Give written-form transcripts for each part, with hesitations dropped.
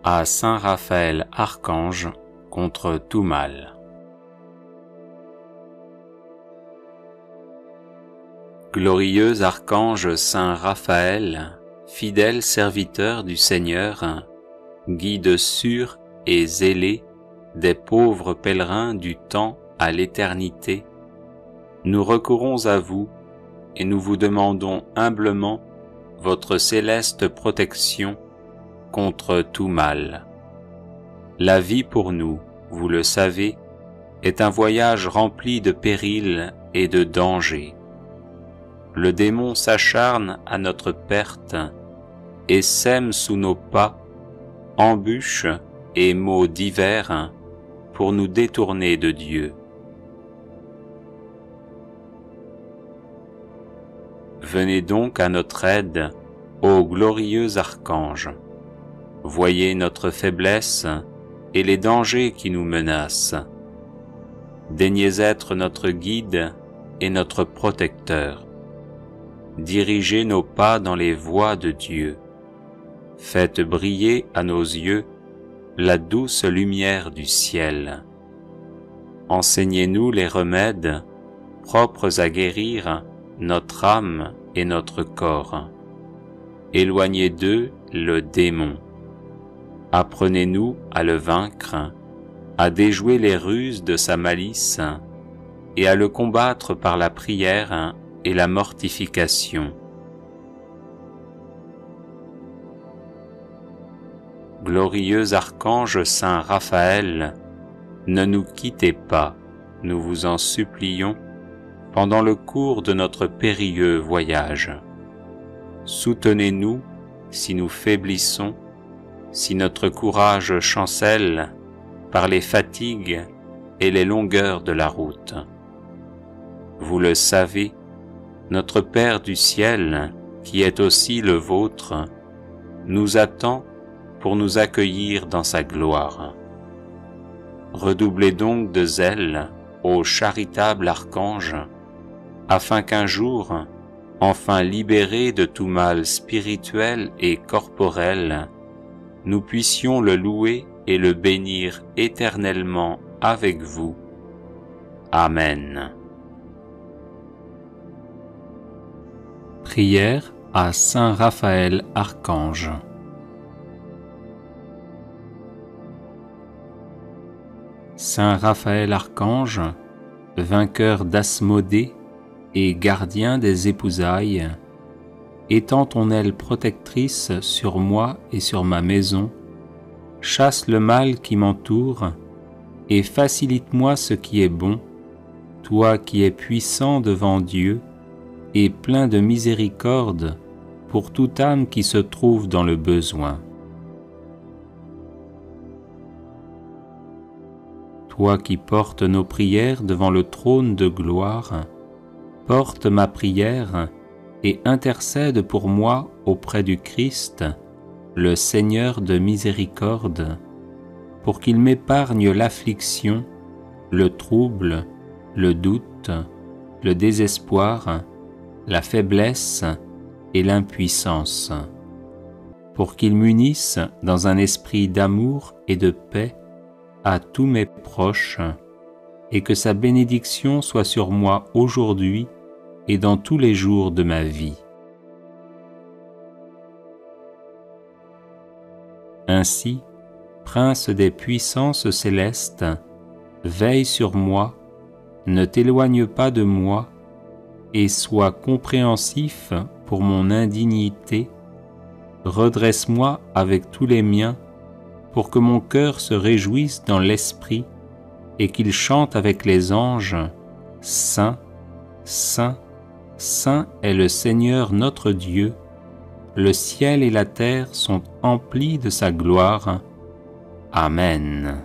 à Saint Raphaël Archange contre tout mal. Glorieux archange Saint Raphaël, fidèle serviteur du Seigneur, guide sûr et zélé des pauvres pèlerins du temps à l'éternité, nous recourons à vous et nous vous demandons humblement votre céleste protection contre tout mal. La vie pour nous, vous le savez, est un voyage rempli de périls et de dangers. Le démon s'acharne à notre perte et sème sous nos pas embûches et maux divers pour nous détourner de Dieu. Venez donc à notre aide, ô glorieux archange. Voyez notre faiblesse et les dangers qui nous menacent. Daignez être notre guide et notre protecteur. Dirigez nos pas dans les voies de Dieu. Faites briller à nos yeux la douce lumière du ciel. Enseignez-nous les remèdes propres à guérir notre âme et notre corps. Éloignez d'eux le démon. Apprenez-nous à le vaincre, à déjouer les ruses de sa malice et à le combattre par la prière et la mortification. Glorieux archange Saint Raphaël, ne nous quittez pas, nous vous en supplions, pendant le cours de notre périlleux voyage. Soutenez-nous si nous faiblissons, si notre courage chancelle par les fatigues et les longueurs de la route. Vous le savez, notre Père du ciel, qui est aussi le vôtre, nous attend pour nous accueillir dans sa gloire. Redoublez donc de zèle, ô charitable archange, afin qu'un jour, enfin libérés de tout mal spirituel et corporel, nous puissions le louer et le bénir éternellement avec vous. Amen. Prière à Saint Raphaël Archange. Saint Raphaël Archange, vainqueur d'Asmodée et gardien des épousailles, étends ton aile protectrice sur moi et sur ma maison, chasse le mal qui m'entoure et facilite-moi ce qui est bon, toi qui es puissant devant Dieu et plein de miséricorde pour toute âme qui se trouve dans le besoin. Toi qui portes nos prières devant le trône de gloire, porte ma prière et intercède pour moi auprès du Christ, le Seigneur de miséricorde, pour qu'il m'épargne l'affliction, le trouble, le doute, le désespoir, la faiblesse et l'impuissance, pour qu'il m'unisse dans un esprit d'amour et de paix à tous mes proches, et que sa bénédiction soit sur moi aujourd'hui et dans tous les jours de ma vie. Ainsi, Prince des puissances célestes, veille sur moi, ne t'éloigne pas de moi, et sois compréhensif pour mon indignité, redresse-moi avec tous les miens, pour que mon cœur se réjouisse dans l'esprit, et qu'il chante avec les anges, « Saint, Saint, Saint est le Seigneur notre Dieu, le ciel et la terre sont emplis de sa gloire. Amen. »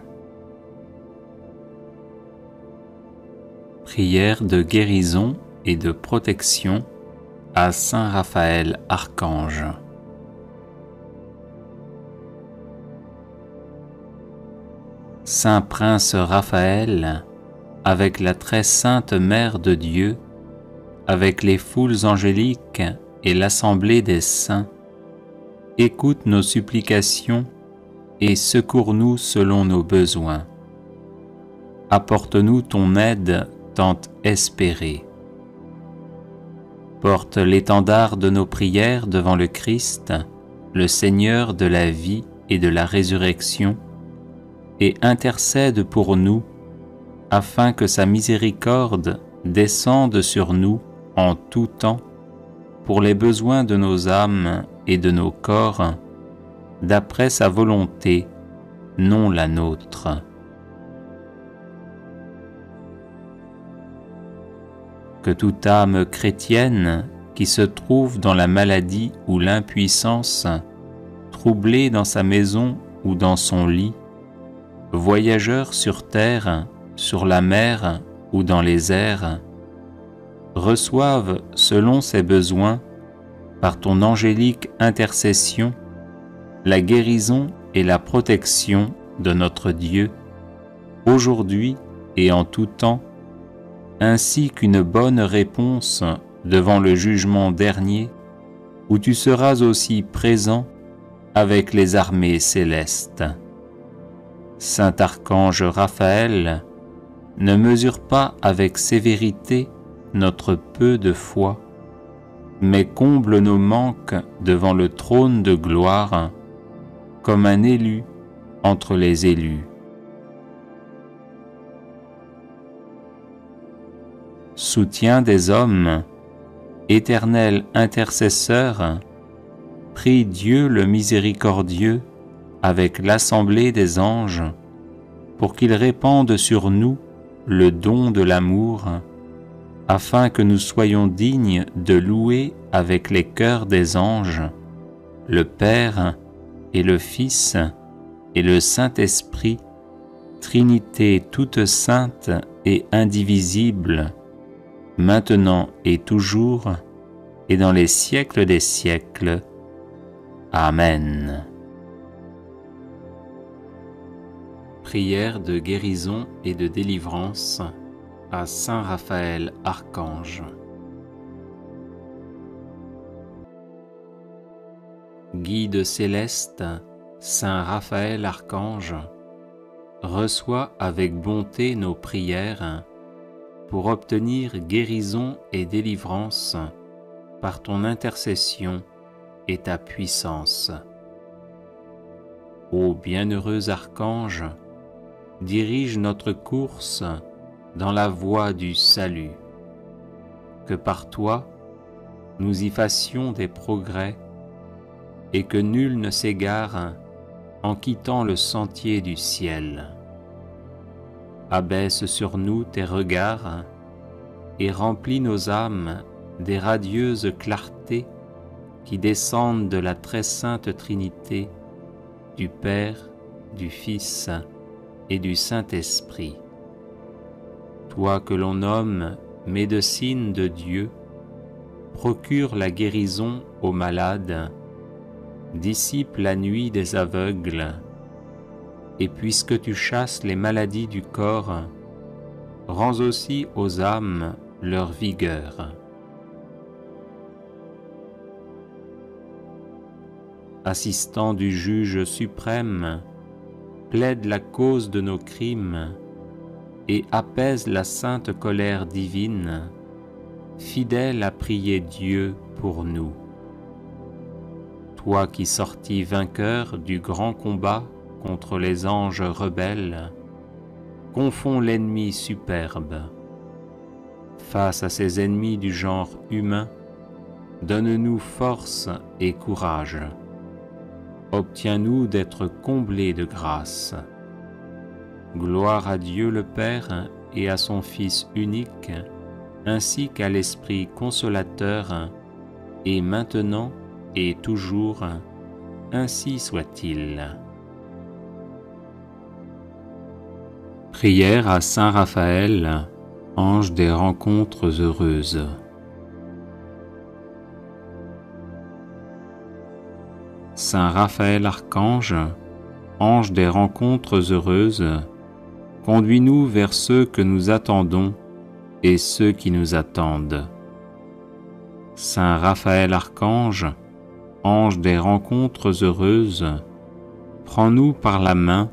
Prière de guérison et de protection à Saint Raphaël Archange. Saint Prince Raphaël, avec la très sainte Mère de Dieu, avec les foules angéliques et l'assemblée des saints, écoute nos supplications et secours-nous selon nos besoins. Apporte-nous ton aide tant espérée. Porte l'étendard de nos prières devant le Christ, le Seigneur de la vie et de la résurrection, et intercède pour nous, afin que sa miséricorde descende sur nous en tout temps, pour les besoins de nos âmes et de nos corps, d'après sa volonté, non la nôtre. Que toute âme chrétienne qui se trouve dans la maladie ou l'impuissance, troublée dans sa maison ou dans son lit, voyageur sur terre, sur la mer ou dans les airs, reçoive selon ses besoins, par ton angélique intercession, la guérison et la protection de notre Dieu, aujourd'hui et en tout temps, ainsi qu'une bonne réponse devant le jugement dernier, où tu seras aussi présent avec les armées célestes. Saint Archange Raphaël, ne mesure pas avec sévérité notre peu de foi, mais comble nos manques devant le trône de gloire, comme un élu entre les élus. Soutien des hommes, éternel intercesseur, prie Dieu le miséricordieux avec l'assemblée des anges, pour qu'il répande sur nous le don de l'amour, afin que nous soyons dignes de louer avec les chœurs des anges le Père et le Fils et le Saint-Esprit, Trinité toute sainte et indivisible, maintenant et toujours, et dans les siècles des siècles. Amen. Prière de guérison et de délivrance à Saint Raphaël Archange. Guide céleste, Saint Raphaël Archange, reçois avec bonté nos prières pour obtenir guérison et délivrance par ton intercession et ta puissance. Ô bienheureux Archange, dirige notre course dans la voie du salut. Que par toi, nous y fassions des progrès et que nul ne s'égare en quittant le sentier du ciel. Abaisse sur nous tes regards et remplis nos âmes des radieuses clartés qui descendent de la très sainte Trinité, du Père, du Fils et du Saint-Esprit. Toi que l'on nomme médecine de Dieu, procure la guérison aux malades, dissipe la nuit des aveugles, et puisque tu chasses les maladies du corps, rends aussi aux âmes leur vigueur. Assistant du juge suprême, plaide la cause de nos crimes et apaise la sainte colère divine, fidèle à prier Dieu pour nous. Toi qui sortis vainqueur du grand combat contre les anges rebelles, confonds l'ennemi superbe. Face à ces ennemis du genre humain, donne-nous force et courage. Obtiens-nous d'être comblés de grâce. Gloire à Dieu le Père et à son Fils unique, ainsi qu'à l'Esprit consolateur, et maintenant et toujours, ainsi soit-il. Prière à Saint Raphaël, ange des rencontres heureuses. Saint Raphaël Archange, ange des rencontres heureuses, conduis-nous vers ceux que nous attendons et ceux qui nous attendent. Saint Raphaël Archange, ange des rencontres heureuses, prends-nous par la main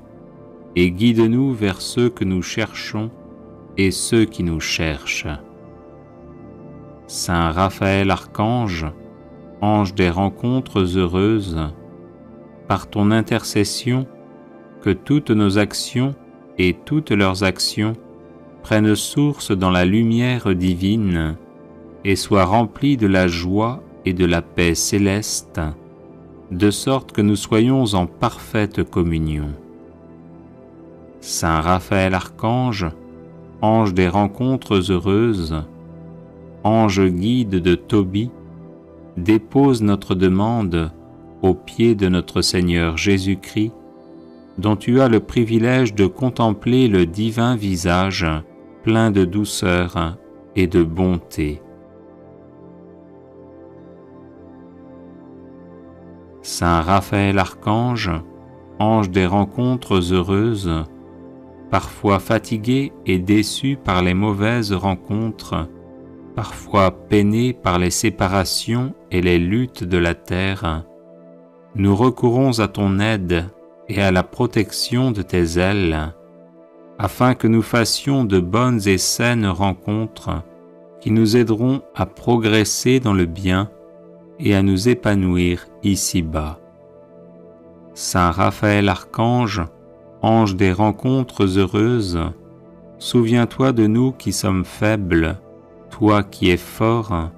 et guide-nous vers ceux que nous cherchons et ceux qui nous cherchent. Saint Raphaël Archange, ange des rencontres heureuses, par ton intercession, que toutes nos actions et toutes leurs actions prennent source dans la lumière divine et soient remplies de la joie et de la paix céleste, de sorte que nous soyons en parfaite communion. Saint Raphaël Archange, ange des rencontres heureuses, ange guide de Tobie, dépose notre demande aux pieds de notre Seigneur Jésus-Christ, dont tu as le privilège de contempler le divin visage plein de douceur et de bonté. Saint Raphaël Archange, ange des rencontres heureuses, parfois fatigué et déçu par les mauvaises rencontres, parfois peiné par les séparations et les luttes de la terre, nous recourons à ton aide et à la protection de tes ailes, afin que nous fassions de bonnes et saines rencontres qui nous aideront à progresser dans le bien et à nous épanouir ici-bas. Saint Raphaël Archange, ange des rencontres heureuses, souviens-toi de nous qui sommes faibles, toi qui es fort,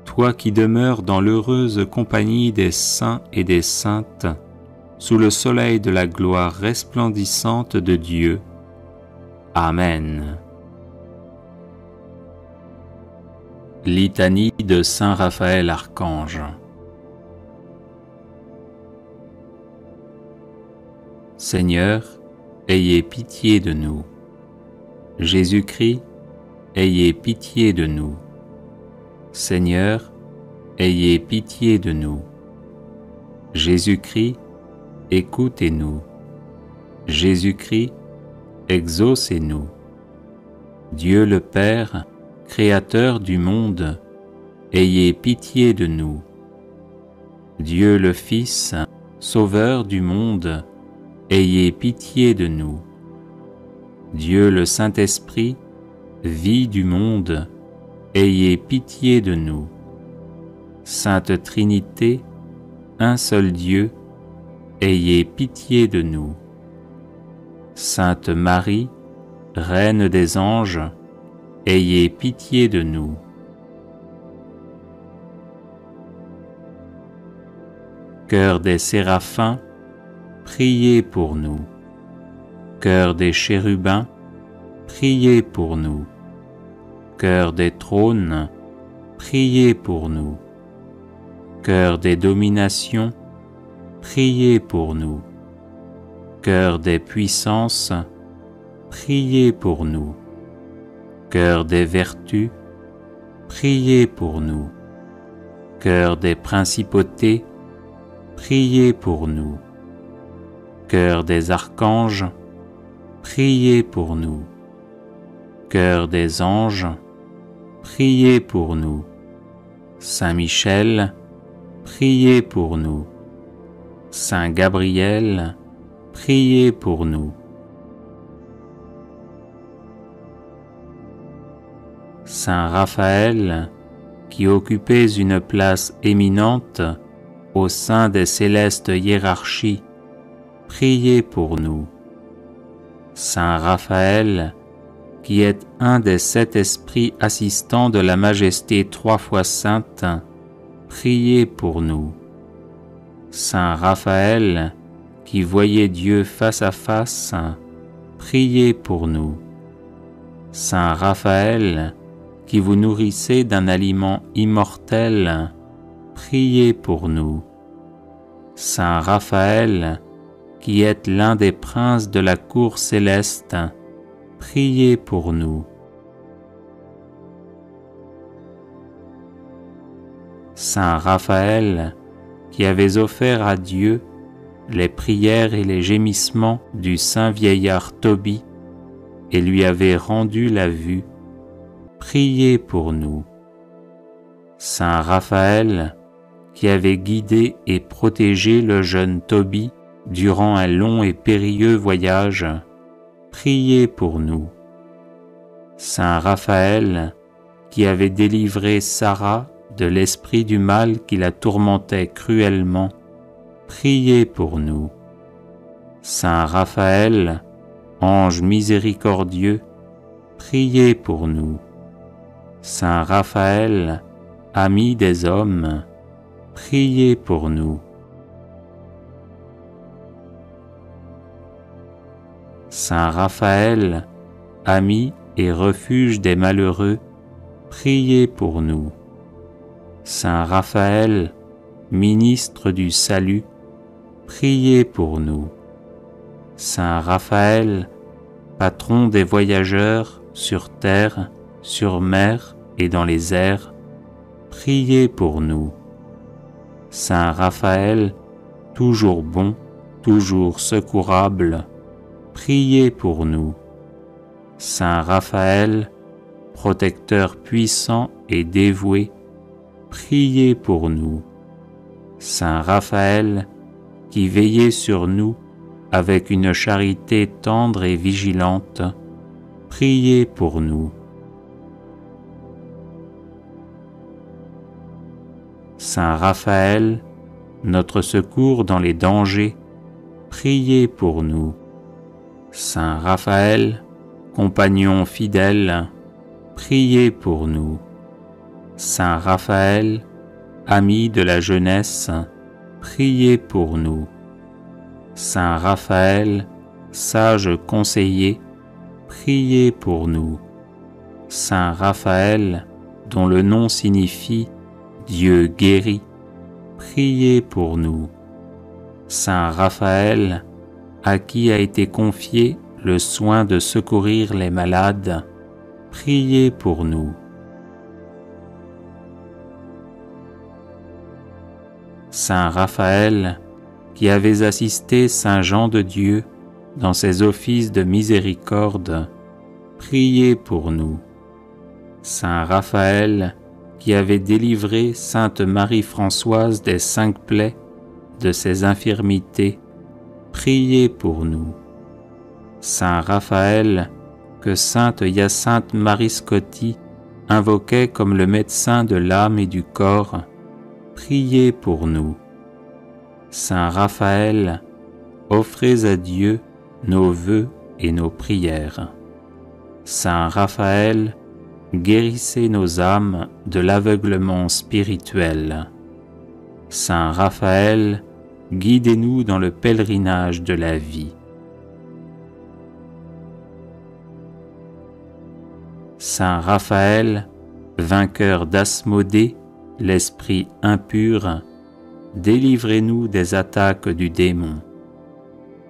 toi qui demeures dans l'heureuse compagnie des saints et des saintes, sous le soleil de la gloire resplendissante de Dieu. Amen. Litanie de Saint Raphaël Archange. Seigneur, ayez pitié de nous. Jésus-Christ, ayez pitié de nous. Seigneur, ayez pitié de nous. Jésus-Christ, écoutez-nous. Jésus-Christ, exaucez-nous. Dieu le Père, Créateur du monde, ayez pitié de nous. Dieu le Fils, Sauveur du monde, ayez pitié de nous. Dieu le Saint-Esprit, vie du monde, ayez pitié de nous. Sainte Trinité, un seul Dieu, ayez pitié de nous. Sainte Marie, Reine des anges, ayez pitié de nous. Cœur des séraphins, priez pour nous. Cœur des chérubins, priez pour nous. Cœur des trônes, priez pour nous. Cœur des dominations, priez pour nous. Cœur des puissances, priez pour nous. Cœur des vertus, priez pour nous. Cœur des principautés, priez pour nous. Cœur des archanges, priez pour nous. Cœur des anges, priez pour nous. Saint Michel, priez pour nous. Saint Gabriel, priez pour nous. Saint Raphaël, qui occupez une place éminente au sein des célestes hiérarchies, priez pour nous. Saint Raphaël, qui êtes un des 7 esprits assistants de la Majesté 3 fois sainte, priez pour nous. Saint Raphaël, qui voyez Dieu face à face, priez pour nous. Saint Raphaël, qui vous nourrissez d'un aliment immortel, priez pour nous. Saint Raphaël, qui êtes l'un des princes de la cour céleste, priez pour nous. Saint Raphaël, qui avez offert à Dieu les prières et les gémissements du saint vieillard Tobie et lui avez rendu la vue, priez pour nous. Saint Raphaël, qui avez guidé et protégé le jeune Tobie durant un long et périlleux voyage, priez pour nous. Saint Raphaël, qui avait délivré Sarah de l'esprit du mal qui la tourmentait cruellement, priez pour nous. Saint Raphaël, ange miséricordieux, priez pour nous. Saint Raphaël, ami des hommes, priez pour nous. Saint Raphaël, ami et refuge des malheureux, priez pour nous. Saint Raphaël, ministre du salut, priez pour nous. Saint Raphaël, patron des voyageurs sur terre, sur mer et dans les airs, priez pour nous. Saint Raphaël, toujours bon, toujours secourable, priez pour nous. Saint Raphaël, protecteur puissant et dévoué, priez pour nous. Saint Raphaël, qui veillez sur nous avec une charité tendre et vigilante, priez pour nous. Saint Raphaël, notre secours dans les dangers, priez pour nous. Saint Raphaël, compagnon fidèle, priez pour nous. Saint Raphaël, ami de la jeunesse, priez pour nous. Saint Raphaël, sage conseiller, priez pour nous. Saint Raphaël, dont le nom signifie Dieu guérit, priez pour nous. Saint Raphaël, à qui a été confié le soin de secourir les malades, priez pour nous. Saint Raphaël, qui avez assisté Saint Jean de Dieu dans ses offices de miséricorde, priez pour nous. Saint Raphaël, qui avait délivré Sainte Marie-Françoise des 5 plaies, de ses infirmités, priez pour nous. Saint Raphaël, que Sainte Hyacinthe Marie Scotti invoquait comme le médecin de l'âme et du corps, priez pour nous. Saint Raphaël, offrez à Dieu nos vœux et nos prières. Saint Raphaël, guérissez nos âmes de l'aveuglement spirituel. Saint Raphaël, guidez-nous dans le pèlerinage de la vie. Saint Raphaël, vainqueur d'Asmodée, l'esprit impur, délivrez-nous des attaques du démon.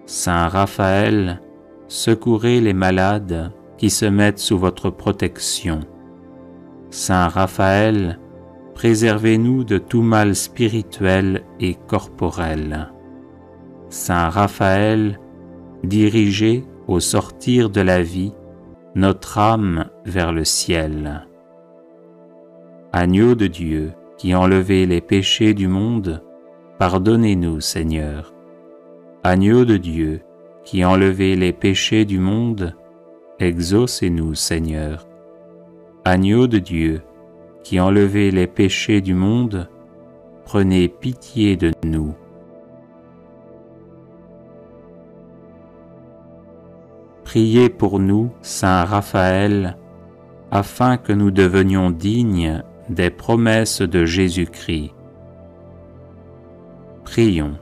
Saint Raphaël, secourez les malades qui se mettent sous votre protection. Saint Raphaël, préservez-nous de tout mal spirituel et corporel. Saint Raphaël, dirigez au sortir de la vie notre âme vers le ciel. Agneau de Dieu, qui enlevez les péchés du monde, pardonnez-nous, Seigneur. Agneau de Dieu, qui enlevez les péchés du monde, exaucez-nous, Seigneur. Agneau de Dieu, qui enlevez les péchés du monde, prenez pitié de nous. Priez pour nous, Saint Raphaël, afin que nous devenions dignes des promesses de Jésus-Christ. Prions.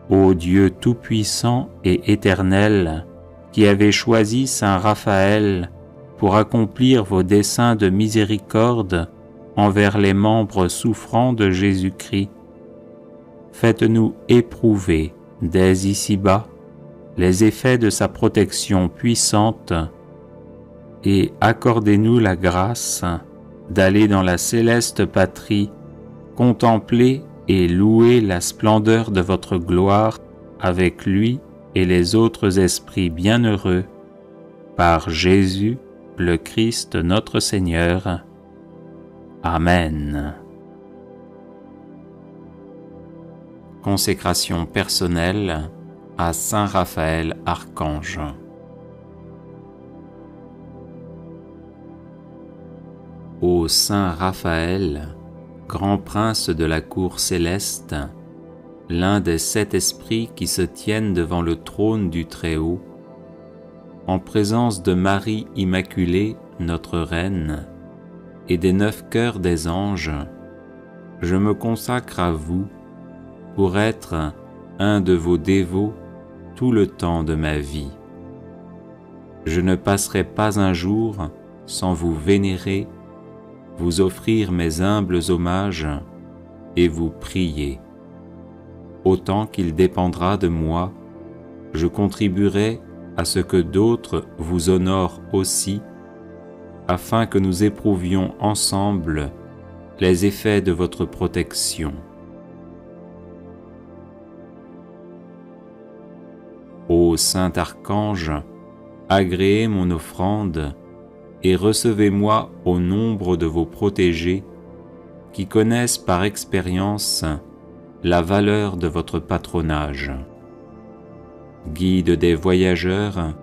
Ô Dieu tout-puissant et éternel, qui avez choisi Saint Raphaël pour accomplir vos desseins de miséricorde envers les membres souffrants de Jésus-Christ, faites-nous éprouver dès ici-bas les effets de sa protection puissante et accordez-nous la grâce d'aller dans la céleste patrie, contempler et louer la splendeur de votre gloire avec lui et les autres esprits bienheureux, par Jésus, le Christ notre Seigneur. Amen. Consécration personnelle à Saint Raphaël Archange. Ô Saint Raphaël, grand prince de la cour céleste, l'un des 7 esprits qui se tiennent devant le trône du Très-Haut, en présence de Marie Immaculée, notre Reine, et des 9 cœurs des anges, je me consacre à vous pour être un de vos dévots tout le temps de ma vie. Je ne passerai pas un jour sans vous vénérer, vous offrir mes humbles hommages et vous prier. Autant qu'il dépendra de moi, je contribuerai à ce que d'autres vous honorent aussi, afin que nous éprouvions ensemble les effets de votre protection. Ô Saint Archange, agréez mon offrande et recevez-moi au nombre de vos protégés qui connaissent par expérience la valeur de votre patronage. Guide des voyageurs,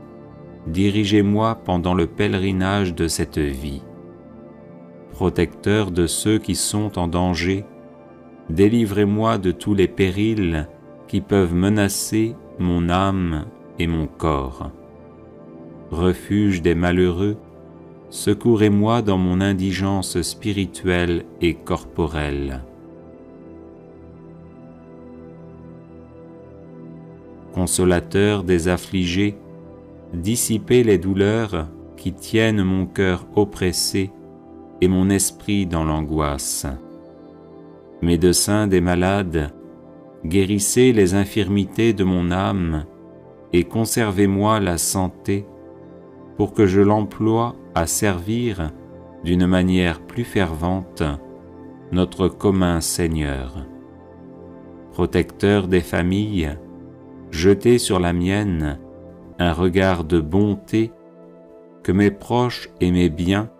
dirigez-moi pendant le pèlerinage de cette vie. Protecteur de ceux qui sont en danger, délivrez-moi de tous les périls qui peuvent menacer mon âme et mon corps. Refuge des malheureux, secourez-moi dans mon indigence spirituelle et corporelle. Consolateur des affligés, dissipez les douleurs qui tiennent mon cœur oppressé et mon esprit dans l'angoisse. Médecin des malades, guérissez les infirmités de mon âme et conservez-moi la santé pour que je l'emploie à servir d'une manière plus fervente notre commun Seigneur. Protecteur des familles, jetez sur la mienne un regard de bonté, que mes proches et mes biens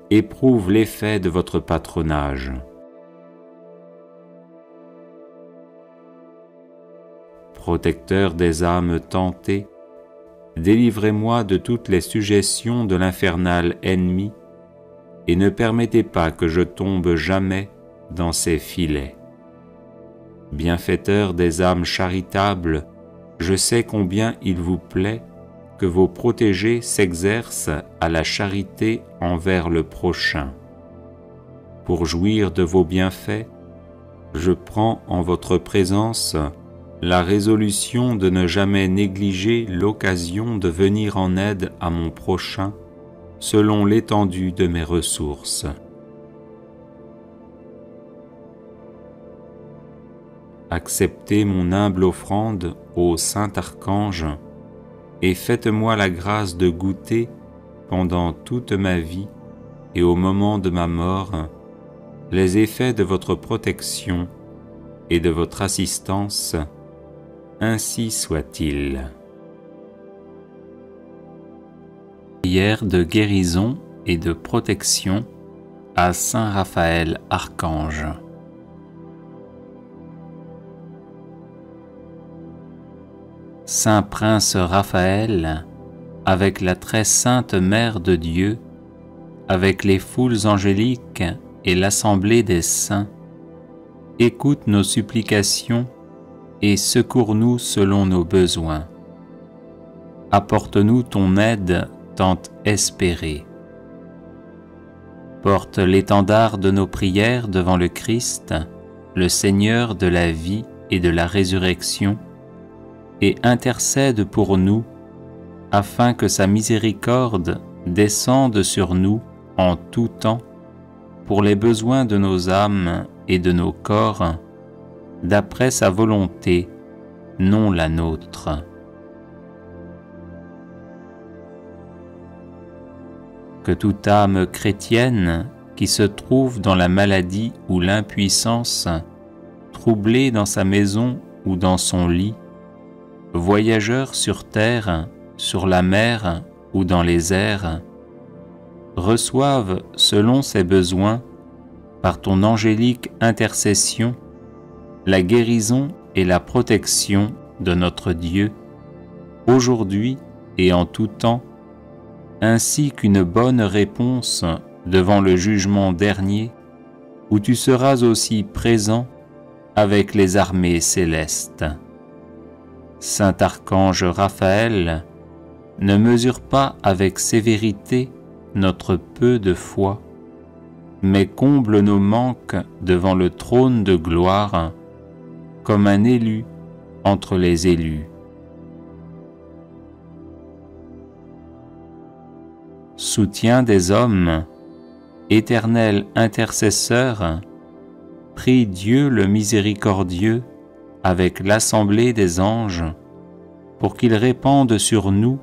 éprouvent l'effet de votre patronage. Protecteur des âmes tentées, délivrez-moi de toutes les suggestions de l'infernal ennemi et ne permettez pas que je tombe jamais dans ses filets. Bienfaiteur des âmes charitables, je sais combien il vous plaît que vos protégés s'exercent à la charité envers le prochain. Pour jouir de vos bienfaits, je prends en votre présence la résolution de ne jamais négliger l'occasion de venir en aide à mon prochain selon l'étendue de mes ressources. Acceptez mon humble offrande ô Saint Archange et faites-moi la grâce de goûter pendant toute ma vie et au moment de ma mort les effets de votre protection et de votre assistance, ainsi soit-il. Prière de guérison et de protection à Saint Raphaël Archange. Saint Prince Raphaël, avec la très sainte Mère de Dieu, avec les foules angéliques et l'assemblée des saints, écoute nos supplications et secours-nous selon nos besoins. Apporte-nous ton aide tant espérée. Porte l'étendard de nos prières devant le Christ, le Seigneur de la vie et de la résurrection, et intercède pour nous, afin que sa miséricorde descende sur nous en tout temps, pour les besoins de nos âmes et de nos corps, d'après sa volonté, non la nôtre. Que toute âme chrétienne qui se trouve dans la maladie ou l'impuissance, troublée dans sa maison ou dans son lit, voyageur sur terre, sur la mer ou dans les airs, reçoive selon ses besoins, par ton angélique intercession, la guérison et la protection de notre Dieu, aujourd'hui et en tout temps, ainsi qu'une bonne réponse devant le jugement dernier, où tu seras aussi présent avec les armées célestes. Saint Archange Raphaël, ne mesure pas avec sévérité notre peu de foi, mais comble nos manques devant le trône de gloire, comme un élu entre les élus. Soutien des hommes, éternel intercesseur, prie Dieu le miséricordieux avec l'assemblée des anges, pour qu'il répande sur nous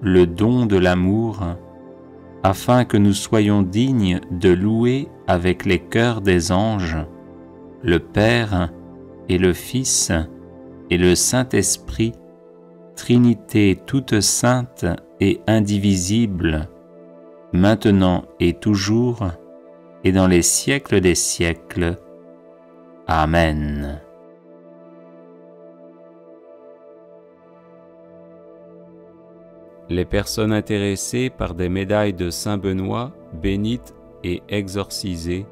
le don de l'amour, afin que nous soyons dignes de louer avec les chœurs des anges le Père et le Fils et le Saint-Esprit, Trinité toute sainte et indivisible, maintenant et toujours, et dans les siècles des siècles. Amen. Les personnes intéressées par des médailles de Saint Benoît bénites et exorcisées,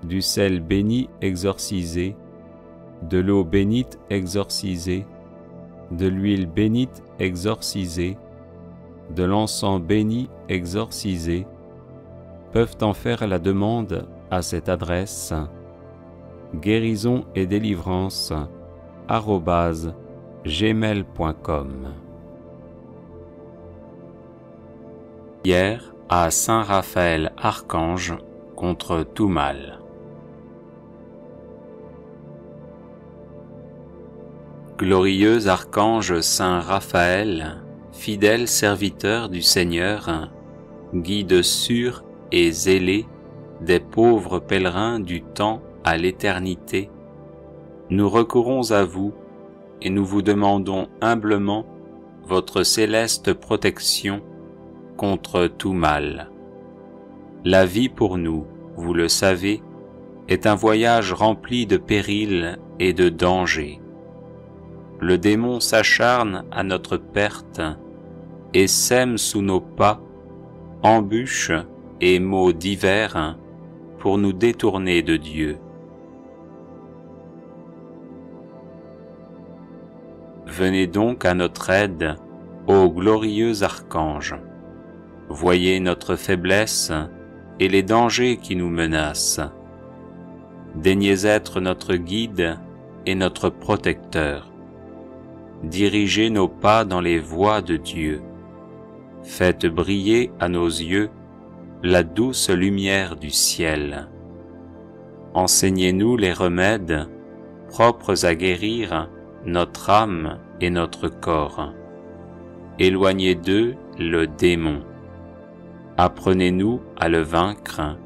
du sel béni exorcisé, de l'eau bénite exorcisée, de l'huile bénite exorcisée, de l'encens béni exorcisé, peuvent en faire la demande à cette adresse: guérison et délivrance @gmail.com. Prière à Saint Raphaël Archange contre tout mal. Glorieux Archange Saint Raphaël, fidèle serviteur du Seigneur, guide sûr et zélé des pauvres pèlerins du temps à l'éternité, nous recourons à vous et nous vous demandons humblement votre céleste protection contre tout mal. La vie pour nous, vous le savez, est un voyage rempli de périls et de dangers. Le démon s'acharne à notre perte et sème sous nos pas embûches et maux divers pour nous détourner de Dieu. Venez donc à notre aide, ô glorieux archange. Voyez notre faiblesse et les dangers qui nous menacent. Daignez être notre guide et notre protecteur. Dirigez nos pas dans les voies de Dieu. Faites briller à nos yeux la douce lumière du ciel. Enseignez-nous les remèdes propres à guérir notre âme et notre corps. Éloignez d'eux le démon. Apprenez-nous à le vaincre,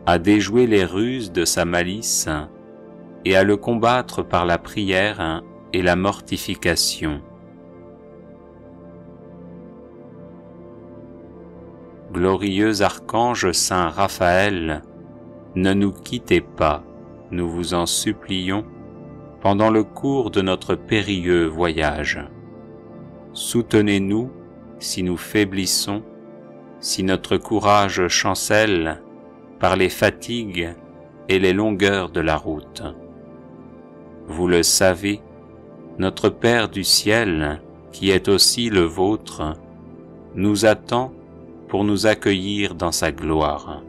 à déjouer les ruses de sa malice et à le combattre par la prière et la mortification. Glorieux archange Saint Raphaël, ne nous quittez pas, nous vous en supplions, pendant le cours de notre périlleux voyage. Soutenez-nous si nous faiblissons, si notre courage chancelle par les fatigues et les longueurs de la route. Vous le savez, notre Père du ciel, qui est aussi le vôtre, nous attend pour nous accueillir dans sa gloire.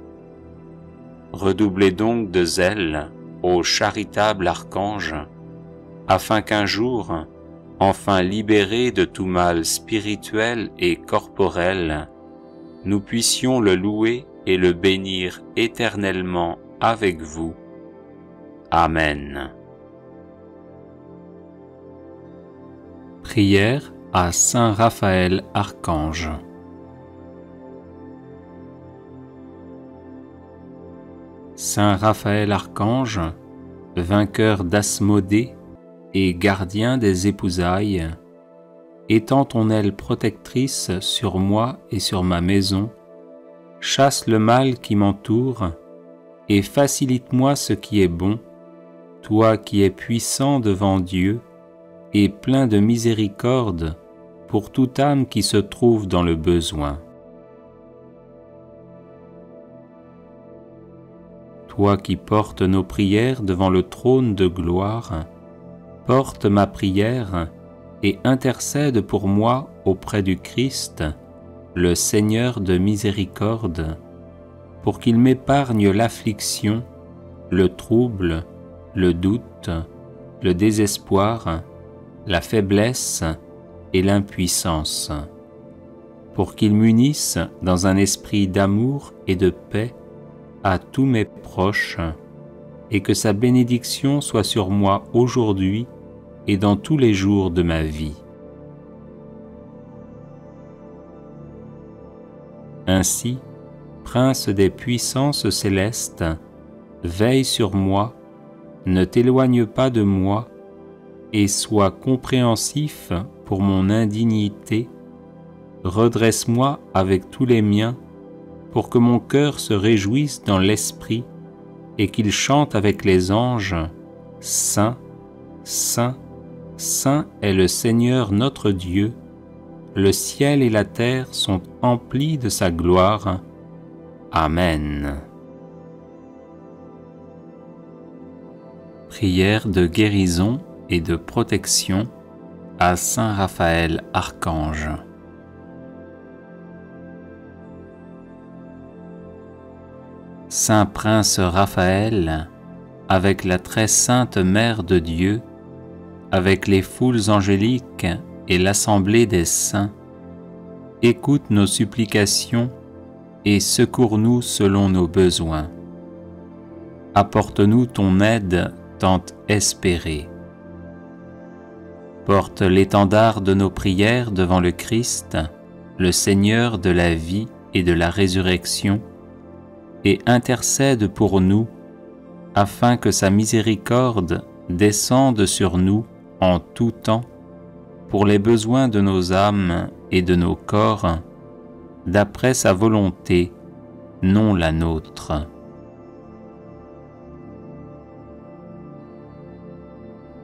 Redoublez donc de zèle, ô charitable archange, afin qu'un jour, enfin libérés de tout mal spirituel et corporel, nous puissions le louer et le bénir éternellement avec vous. Amen. Prière à Saint Raphaël Archange. Saint Raphaël Archange, vainqueur d'Asmodée et gardien des épousailles, étends ton aile protectrice sur moi et sur ma maison, chasse le mal qui m'entoure et facilite-moi ce qui est bon, toi qui es puissant devant Dieu et plein de miséricorde pour toute âme qui se trouve dans le besoin. Toi qui portes nos prières devant le trône de gloire, porte ma prière et intercède pour moi auprès du Christ, le Seigneur de miséricorde, pour qu'il m'épargne l'affliction, le trouble, le doute, le désespoir, la faiblesse et l'impuissance, pour qu'il m'unisse dans un esprit d'amour et de paix à tous mes proches, et que sa bénédiction soit sur moi aujourd'hui et dans tous les jours de ma vie. Ainsi, Prince des puissances célestes, veille sur moi, ne t'éloigne pas de moi, et sois compréhensif pour mon indignité, redresse-moi avec tous les miens, pour que mon cœur se réjouisse dans l'esprit, et qu'il chante avec les anges, « Saint, Saint, Saint est le Seigneur notre Dieu, le ciel et la terre sont emplis de sa gloire. Amen. » Prière de guérison et de protection à Saint Raphaël Archange. Saint Prince Raphaël, avec la très sainte Mère de Dieu, avec les foules angéliques et l'assemblée des saints, écoute nos supplications et secours-nous selon nos besoins. Apporte-nous ton aide tant espérée. Porte l'étendard de nos prières devant le Christ, le Seigneur de la vie et de la résurrection, et intercède pour nous, afin que sa miséricorde descende sur nous en tout temps, pour les besoins de nos âmes et de nos corps, d'après sa volonté, non la nôtre.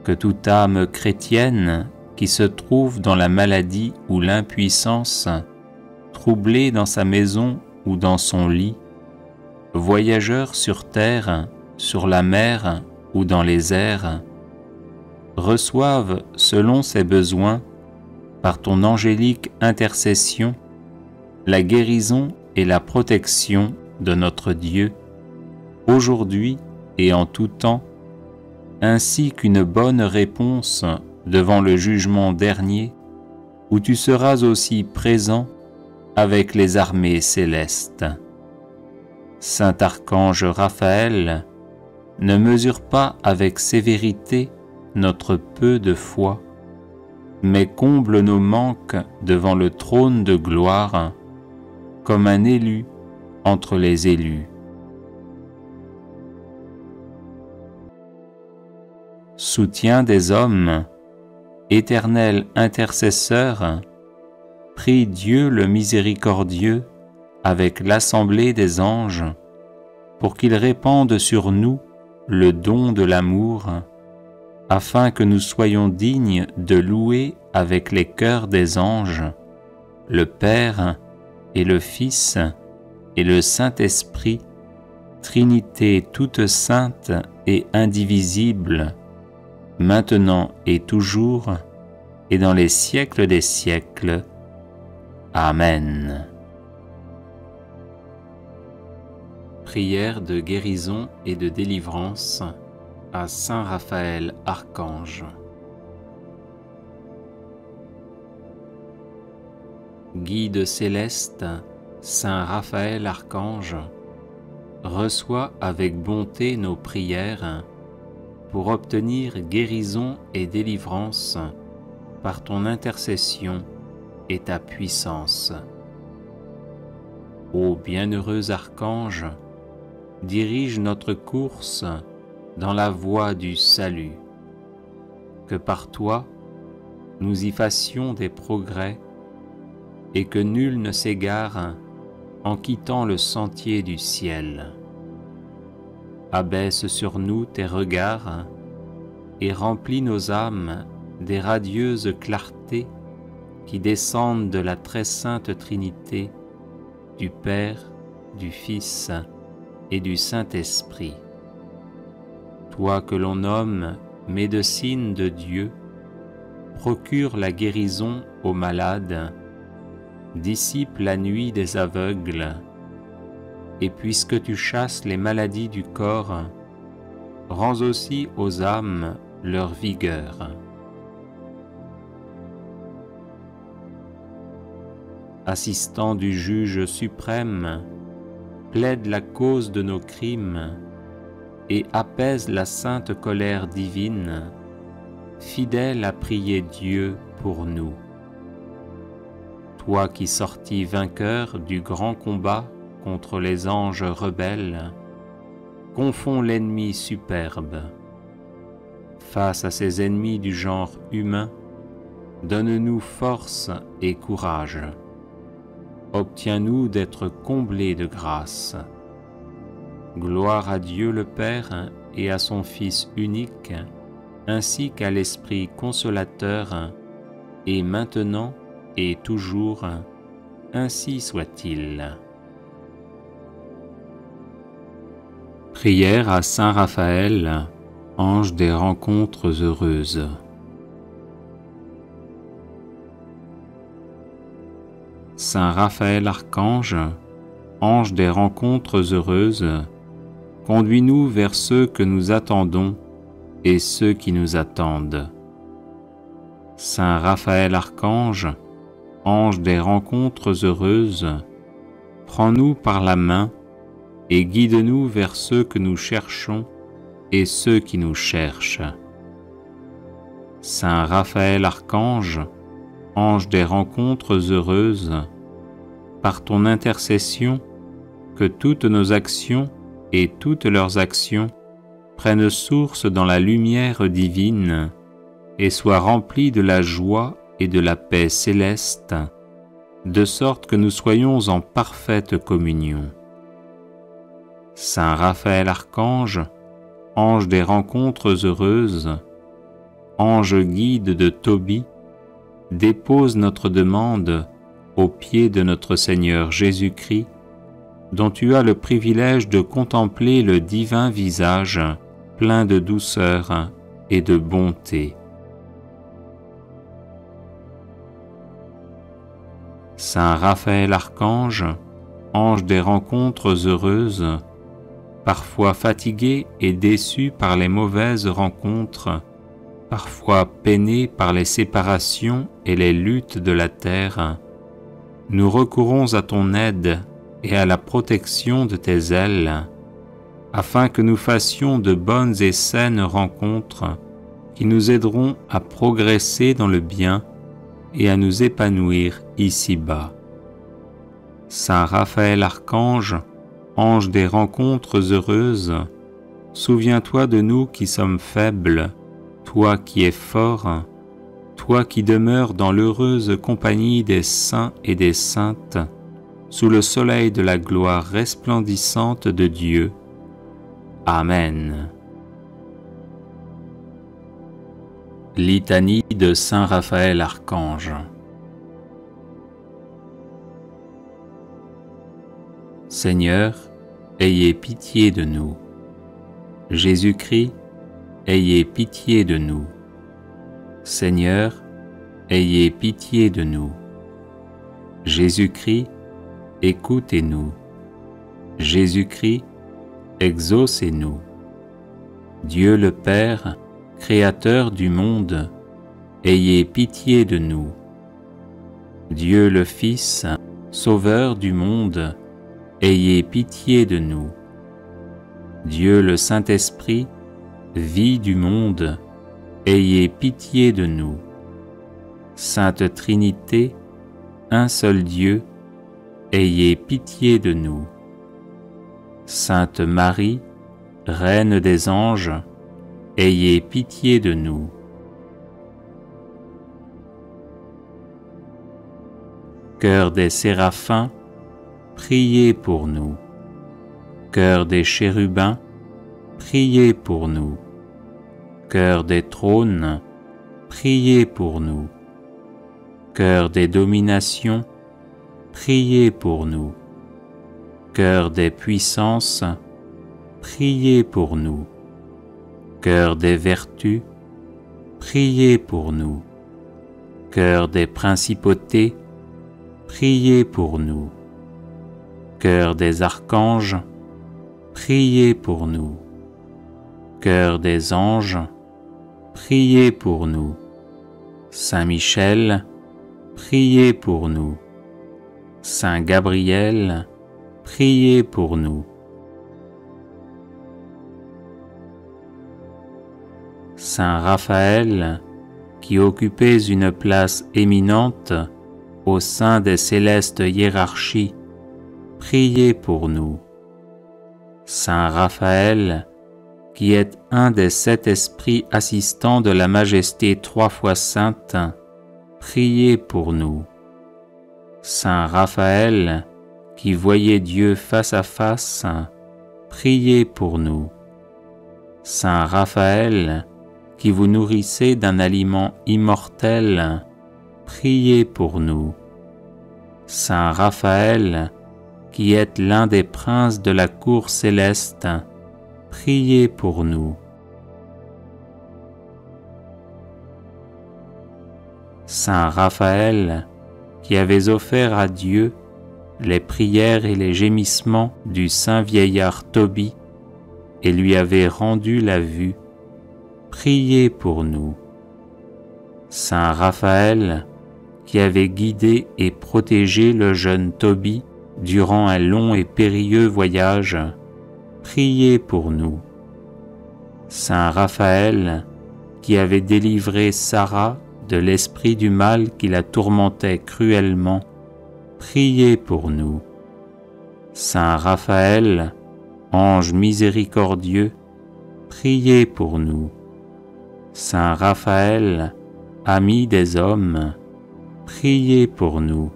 Que toute âme chrétienne qui se trouve dans la maladie ou l'impuissance, troublée dans sa maison ou dans son lit, voyageur sur terre, sur la mer ou dans les airs, reçoive selon ses besoins, par ton angélique intercession, la guérison et la protection de notre Dieu, aujourd'hui et en tout temps, ainsi qu'une bonne réponse devant le jugement dernier, où tu seras aussi présent avec les armées célestes. Saint Archange Raphaël, ne mesure pas avec sévérité notre peu de foi, mais comble nos manques devant le trône de gloire, comme un élu entre les élus. Soutien des hommes, éternel intercesseur, prie Dieu le miséricordieux avec l'assemblée des anges, pour qu'il répande sur nous le don de l'amour, afin que nous soyons dignes de louer avec les chœurs des anges le Père et le Fils et le Saint-Esprit, Trinité toute sainte et indivisible, maintenant et toujours, et dans les siècles des siècles. Amen. Prière de guérison et de délivrance à Saint Raphaël Archange. Guide céleste, Saint Raphaël Archange, reçois avec bonté nos prières pour obtenir guérison et délivrance par ton intercession et ta puissance. Ô bienheureux Archange, dirige notre course dans la voie du salut. Que par toi, nous y fassions des progrès et que nul ne s'égare en quittant le sentier du ciel. Abaisse sur nous tes regards et remplis nos âmes des radieuses clartés qui descendent de la très sainte Trinité, du Père, du Fils et du Saint-Esprit. Toi que l'on nomme médecine de Dieu, procure la guérison aux malades, dissipe la nuit des aveugles, et puisque tu chasses les maladies du corps, rends aussi aux âmes leur vigueur. Assistant du juge suprême, plaide la cause de nos crimes et apaise la sainte colère divine, fidèle à prier Dieu pour nous. Toi qui sortis vainqueur du grand combat contre les anges rebelles, confonds l'ennemi superbe. Face à ces ennemis du genre humain, donne-nous force et courage. Obtiens-nous d'être comblés de grâce. Gloire à Dieu le Père et à son Fils unique, ainsi qu'à l'Esprit consolateur, et maintenant et toujours, ainsi soit-il. Prière à Saint Raphaël, ange des rencontres heureuses. Saint Raphaël Archange, ange des rencontres heureuses, conduis-nous vers ceux que nous attendons et ceux qui nous attendent. Saint Raphaël Archange, ange des rencontres heureuses, prends-nous par la main et guide-nous vers ceux que nous cherchons et ceux qui nous cherchent. Saint Raphaël Archange, ange des rencontres heureuses, par ton intercession, que toutes nos actions et toutes leurs actions prennent source dans la lumière divine et soient remplies de la joie et de la paix céleste, de sorte que nous soyons en parfaite communion. Saint Raphaël Archange, ange des rencontres heureuses, ange guide de Tobie, dépose notre demande aux pieds de notre Seigneur Jésus-Christ, dont tu as le privilège de contempler le divin visage plein de douceur et de bonté. Saint Raphaël Archange, ange des rencontres heureuses, parfois fatigué et déçu par les mauvaises rencontres, parfois peiné par les séparations et les luttes de la terre, nous recourons à ton aide et à la protection de tes ailes, afin que nous fassions de bonnes et saines rencontres qui nous aideront à progresser dans le bien et à nous épanouir ici-bas. Saint Raphaël Archange, ange des rencontres heureuses, souviens-toi de nous qui sommes faibles, toi qui es fort, toi qui demeures dans l'heureuse compagnie des saints et des saintes, sous le soleil de la gloire resplendissante de Dieu. Amen. Litanie de Saint Raphaël Archange. Seigneur, ayez pitié de nous. Jésus-Christ, ayez pitié de nous. Seigneur, ayez pitié de nous. Jésus-Christ, écoutez-nous. Jésus-Christ, exaucez-nous. Dieu le Père, Créateur du monde, ayez pitié de nous. Dieu le Fils, Sauveur du monde, ayez pitié de nous. Dieu le Saint-Esprit, vie du monde, ayez pitié de nous. Sainte Trinité, un seul Dieu, ayez pitié de nous. Sainte Marie, Reine des anges, ayez pitié de nous. Cœur des séraphins, priez pour nous. Cœur des chérubins, priez pour nous. Cœur des trônes, priez pour nous. Cœur des dominations, priez pour nous. Cœur des puissances, priez pour nous. Cœur des vertus, priez pour nous. Cœur des principautés, priez pour nous. Cœur des archanges, priez pour nous. Cœur des anges, priez pour nous. Saint Michel, priez pour nous. Saint Gabriel, priez pour nous. Saint Raphaël, qui occupez une place éminente au sein des célestes hiérarchies, priez pour nous. Saint Raphaël, qui êtes un des 7 esprits assistants de la Majesté 3 fois sainte, priez pour nous. Saint Raphaël, qui voyez Dieu face à face, priez pour nous. Saint Raphaël, qui vous nourrissez d'un aliment immortel, priez pour nous. Saint Raphaël, qui êtes l'un des princes de la cour céleste, priez pour nous. Saint Raphaël, qui avez offert à Dieu les prières et les gémissements du saint vieillard Tobie et lui avez rendu la vue, priez pour nous. Saint Raphaël, qui avez guidé et protégé le jeune Tobie durant un long et périlleux voyage, priez pour nous. Saint Raphaël, qui avez délivré Sarah de l'esprit du mal qui la tourmentait cruellement, priez pour nous. Saint Raphaël, ange miséricordieux, priez pour nous. Saint Raphaël, ami des hommes, priez pour nous.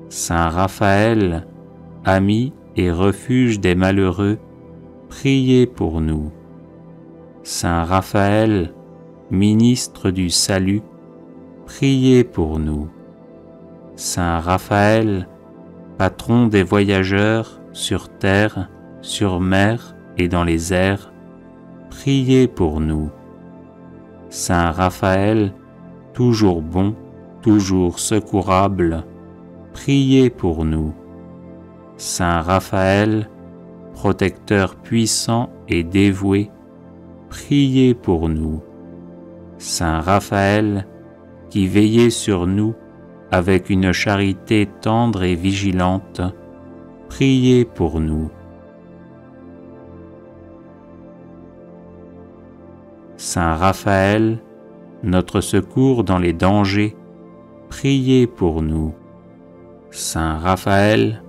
Saint Raphaël, ami et refuge des malheureux, priez pour nous. Saint Raphaël, ministre du salut, priez pour nous. Saint Raphaël, patron des voyageurs sur terre, sur mer et dans les airs, priez pour nous. Saint Raphaël, toujours bon, toujours secourable, priez pour nous. Saint Raphaël, protecteur puissant et dévoué, priez pour nous. Saint Raphaël, qui veillez sur nous avec une charité tendre et vigilante, priez pour nous. Saint Raphaël, notre secours dans les dangers, priez pour nous. Saint Raphaël,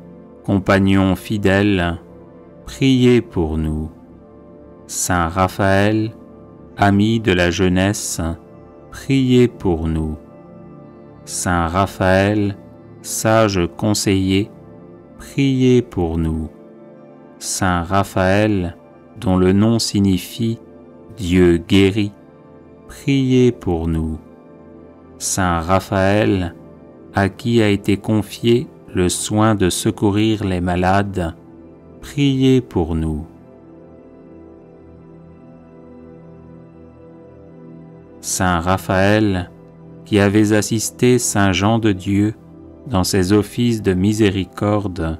compagnon fidèle, priez pour nous. Saint Raphaël, ami de la jeunesse, priez pour nous. Saint Raphaël, sage conseiller, priez pour nous. Saint Raphaël, dont le nom signifie Dieu guérit, priez pour nous. Saint Raphaël, à qui a été confié le soin de secourir les malades, priez pour nous. Saint Raphaël, qui avez assisté Saint Jean de Dieu dans ses offices de miséricorde,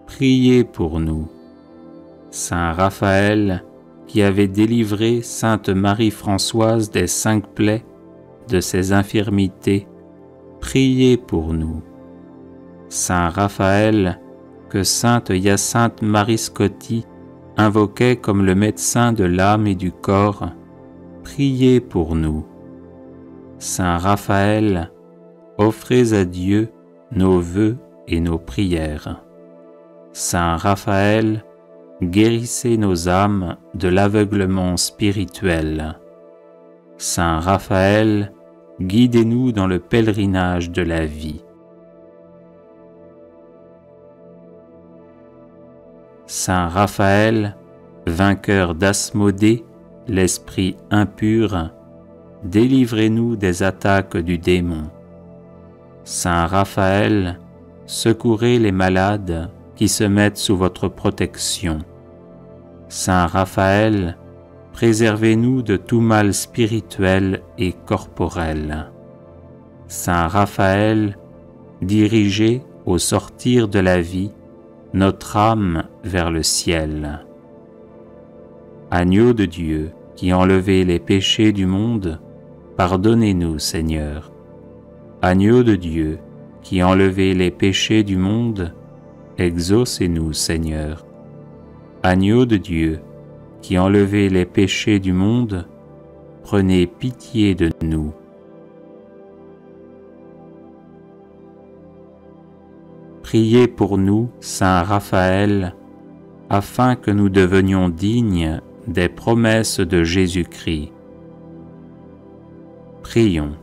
priez pour nous. Saint Raphaël, qui avez délivré Sainte Marie-Françoise des 5 plaies, de ses infirmités, priez pour nous. Saint Raphaël, que Sainte Hyacinthe Marie Scotti invoquait comme le médecin de l'âme et du corps, priez pour nous. Saint Raphaël, offrez à Dieu nos vœux et nos prières. Saint Raphaël, guérissez nos âmes de l'aveuglement spirituel. Saint Raphaël, guidez-nous dans le pèlerinage de la vie. Saint Raphaël, Vainqueur d'Asmodée, l'esprit impur, délivrez-nous des attaques du démon. Saint Raphaël, secourez les malades qui se mettent sous votre protection. Saint Raphaël, préservez-nous de tout mal spirituel et corporel. Saint Raphaël, dirigez au sortir de la vie notre âme vers le ciel. Agneau de Dieu, qui enlevez les péchés du monde, pardonnez-nous, Seigneur. Agneau de Dieu, qui enlevez les péchés du monde, exaucez-nous, Seigneur. Agneau de Dieu, qui enlevez les péchés du monde, prenez pitié de nous. Priez pour nous, Saint Raphaël, afin que nous devenions dignes des promesses de Jésus-Christ. Prions.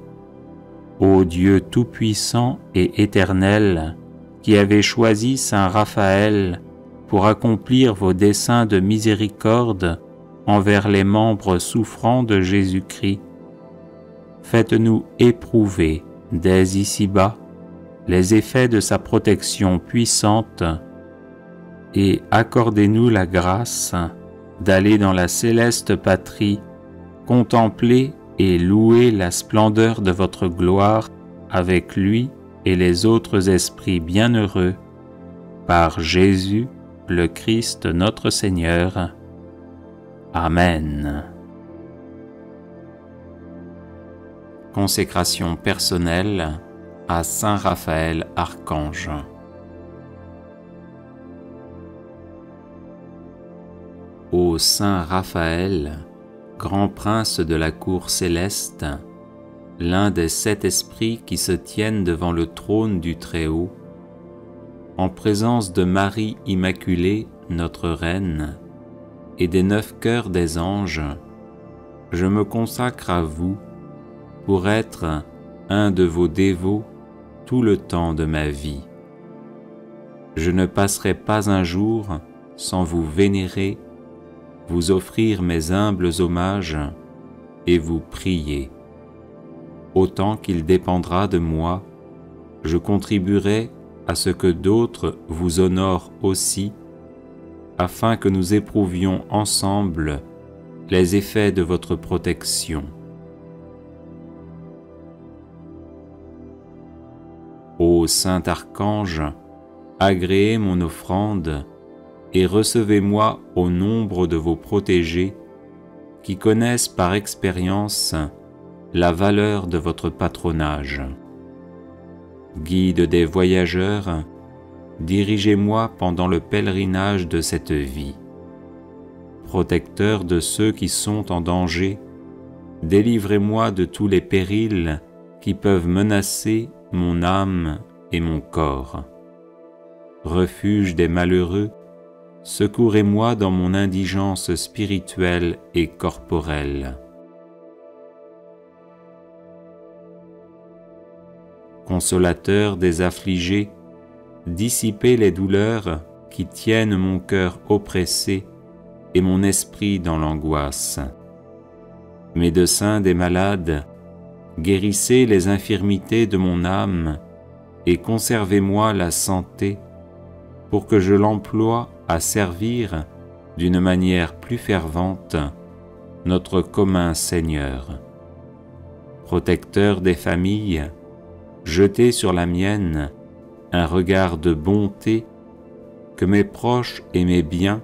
Ô Dieu tout-puissant et éternel, qui avez choisi Saint Raphaël pour accomplir vos desseins de miséricorde envers les membres souffrants de Jésus-Christ, faites-nous éprouver dès ici-bas les effets de sa protection puissante et accordez-nous la grâce d'aller dans la céleste patrie, contempler et louer la splendeur de votre gloire avec lui et les autres esprits bienheureux, par Jésus, le Christ notre Seigneur. Amen. Consécration personnelle à Saint Raphaël Archange. Ô Saint Raphaël, grand prince de la cour céleste, l'un des 7 esprits qui se tiennent devant le trône du Très-Haut, en présence de Marie Immaculée, notre Reine, et des 9 cœurs des anges, je me consacre à vous pour être un de vos dévots tout le temps de ma vie. Je ne passerai pas un jour sans vous vénérer, vous offrir mes humbles hommages et vous prier. Autant qu'il dépendra de moi, je contribuerai à ce que d'autres vous honorent aussi, afin que nous éprouvions ensemble les effets de votre protection. Ô Saint Archange, agréez mon offrande et recevez-moi au nombre de vos protégés qui connaissent par expérience la valeur de votre patronage. Guide des voyageurs, dirigez-moi pendant le pèlerinage de cette vie. Protecteur de ceux qui sont en danger, délivrez-moi de tous les périls qui peuvent menacer mon âme et mon corps. Refuge des malheureux, secourez-moi dans mon indigence spirituelle et corporelle. Consolateur des affligés, dissipez les douleurs qui tiennent mon cœur oppressé et mon esprit dans l'angoisse. Médecin des malades, guérissez les infirmités de mon âme et conservez-moi la santé pour que je l'emploie à servir d'une manière plus fervente notre commun Seigneur. Protecteur des familles, jetez sur la mienne un regard de bonté, que mes proches et mes biens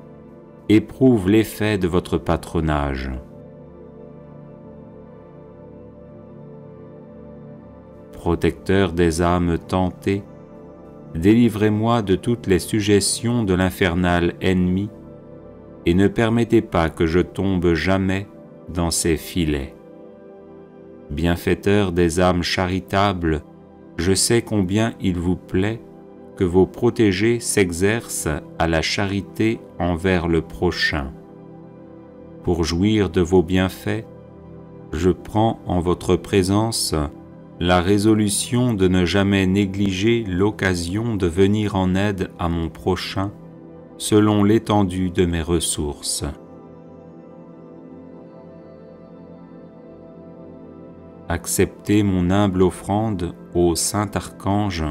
éprouvent l'effet de votre patronage. Protecteur des âmes tentées, délivrez-moi de toutes les suggestions de l'infernal ennemi et ne permettez pas que je tombe jamais dans ses filets. Bienfaiteur des âmes charitables, je sais combien il vous plaît que vos protégés s'exercent à la charité envers le prochain. Pour jouir de vos bienfaits, je prends en votre présence la résolution de ne jamais négliger l'occasion de venir en aide à mon prochain selon l'étendue de mes ressources. Acceptez mon humble offrande au Saint Archange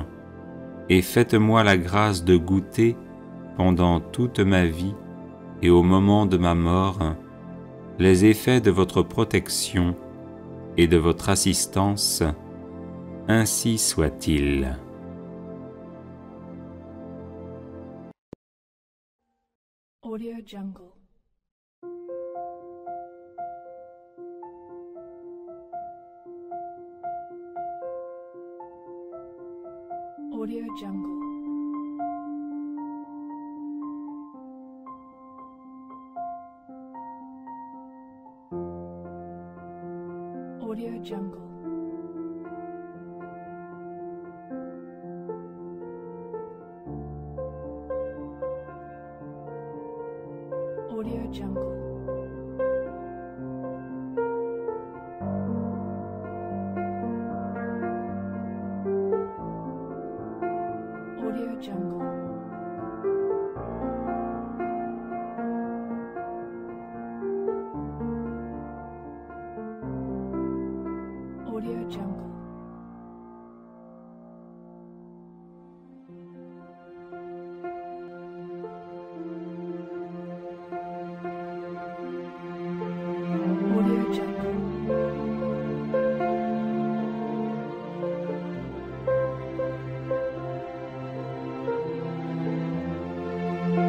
et faites-moi la grâce de goûter pendant toute ma vie et au moment de ma mort les effets de votre protection et de votre assistance, ainsi soit-il. Audio Jungle. Audio Jungle. Audio Jungle. Audio Jungle. Audio Jungle. Audio Jungle. Audio Jungle.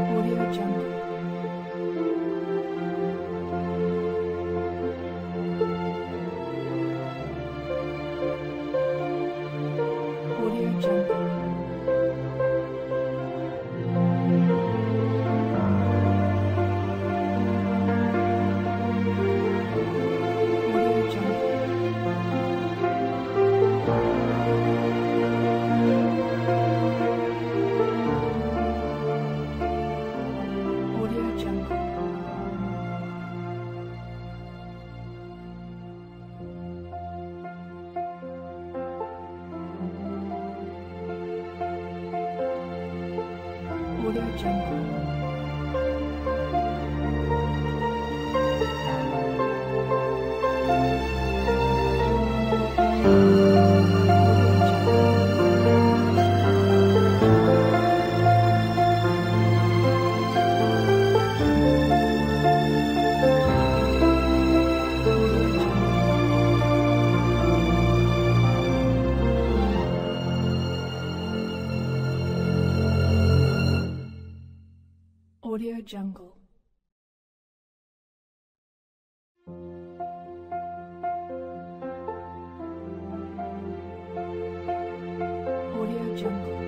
Audio Jungle. Audio Jungle. Audio Jungle. Audio Jungle. Audio Jungle. Audio Jungle. Audio Jungle.